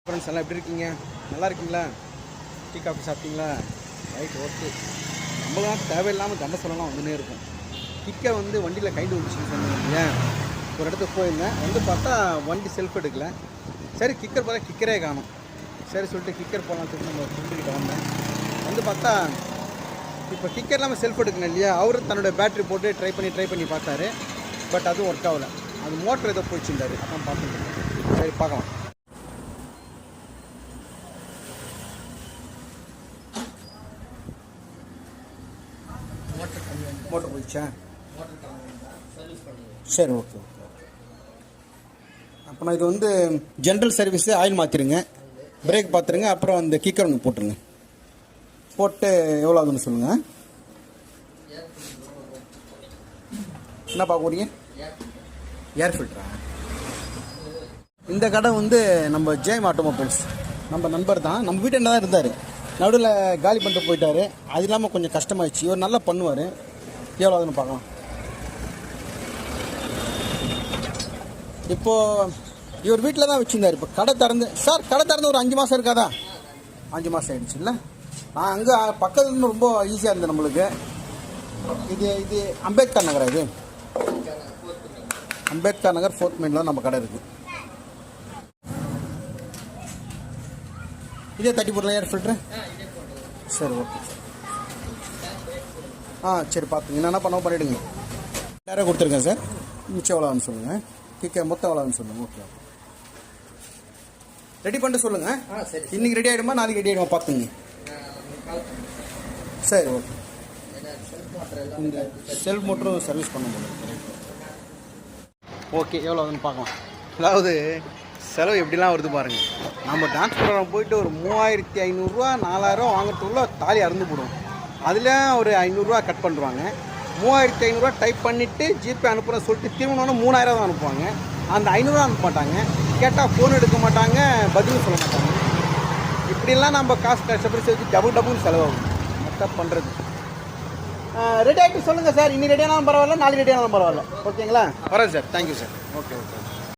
Friends எல்லாம் எப்படி இருக்கீங்க? நல்லா இருக்கீங்களா? டீ காஃபி சாப்பிட்டீங்களா? Right, okay. நம்மளாம் தேவையில்லாமல் கண்ட சொல்லலாம் வந்துன்னே இருக்கும். கிக்கர் வந்து வண்டியில் கைண்டு வந்துச்சுன்னு சொன்னீங்க. ஒரு இடத்துக்கு போயிருந்தேன், வந்து பார்த்தா வண்டி செல்ஃப் எடுக்கல. சரி கிக்கர் பார்த்தா கிக்கரே காணும். சரி சொல்லிட்டு கிக்கர் போகலான்னு சொல்லிட்டு நம்ம ஃப்ரெண்டுக்கிட்ட வந்தேன். வந்து பார்த்தா இப்போ கிக்கர் இல்லாமல் செல்ஃப் எடுக்கணும் இல்லையா, அவர் தன்னோட பேட்ரி போட்டு ட்ரை பண்ணி பார்த்தாரு. பட் அதுவும் ஒர்க் ஆகலை. அது மோட்டர் ஏதோ போயிடுச்சுட்டாரு. அதான் பார்த்துட்டு சரி பார்க்கலாம். மோட்டர் போயிடுச்சா? சரி, ஓகே ஓகே ஓகே. அப்போ நான் இது வந்து ஜென்ரல் சர்வீஸு, ஆயில் மாற்றிடுங்க, பிரேக் பார்த்துருங்க, அப்புறம் அந்த கிக்கர் ஒன்று போட்டுருங்க. போட்டு எவ்வளோ ஆகுதுன்னு சொல்லுங்கள். என்ன பார்க்க போறீங்க? ஏர் ஃபில்டரா? இந்த கடை வந்து நம்ம ஜெயம் ஆட்டோமொபைல்ஸ், நம்ம நண்பர் தான், நம்ம வீட்டில் தான் இருந்தார். நடுவில் காலி பண்ணிட்டு போயிட்டார். அது இல்லாமல் கொஞ்சம் கஷ்டமாயிடுச்சு. இவர் நல்லா பண்ணுவார். எவ்வளோ ஆகுதுன்னு பார்க்கலாம். இப்போது இவர் வீட்டில் தான் வச்சுருந்தார். இப்போ கடை திறந்து ஒரு 5 மாதம் இருக்காதா? 5 மாதம் ஆகிடுச்சு இல்லை? நான் அங்கே பக்கத்துலேருந்து ரொம்ப ஈஸியாக இருந்தது நம்மளுக்கு. இது அம்பேத்கர் நகரா? இது அம்பேத்கர் நகர் 4th மெயினில் நம்ம கடை இருக்குது. இதே 30 போடலாம் ஏர் ஃபில்ட்ரு? சரி, ஓகே. சரி பார்த்துங்க. என்ன பண்ணிவிடுங்க. நேராக கொடுத்துருக்கேன் சார். மிச்சம் எவ்வளோன்னு சொல்லுங்கள். கிக்கர் மொத்தம் எவ்வளோன்னு சொல்லுங்கள். ஓகே, ரெடி பண்ணிட்டு சொல்லுங்கள். இன்றைக்கி ரெடி ஆகிடுமா நாளைக்கு ரெடி ஆகிடுமா பார்த்துங்க. சரி, ஓகே. இந்த செல்ஃப் மோட்டரும் சர்வீஸ் பண்ண முடியும். ஓகே, எவ்வளோ ஆகுதுன்னு பார்க்கலாம். அதாவது செலவு எப்படிலாம் வருது பாருங்கள். நம்ம டிரான்ஸ்போர்ட் போயிட்டு ஒரு 3500 4000 வாங்குறதுக்குள்ள தாலி அறுந்து போடும். அதில் ஒரு 500 கட் பண்ணுவாங்க. 3500 டைப் பண்ணிவிட்டு ஜிபே அனுப்புகிறேன்னு சொல்லிட்டு திரும்பணுன்னு 3000 தான் அனுப்புவாங்க. அந்த 500 அனுப்ப மாட்டாங்க. கேட்டால் ஃபோன் எடுக்க மாட்டாங்க, பதிலும் சொல்ல மாட்டாங்க. இப்படிலாம் நம்ம காசு கஷ்டப்பட்டு சேர்த்து டபுள் செலவாகும். மொத்தம் பண்ணுறது. ரெடி ஆகிட்டு சொல்லுங்கள் சார். இன்னி ரெடியானாலும் பரவாயில்ல, நாளைக்கு ரெடியானாலும் பரவாயில்ல. ஓகேங்களா? வரேன் sir. Thank you sir. Okay okay.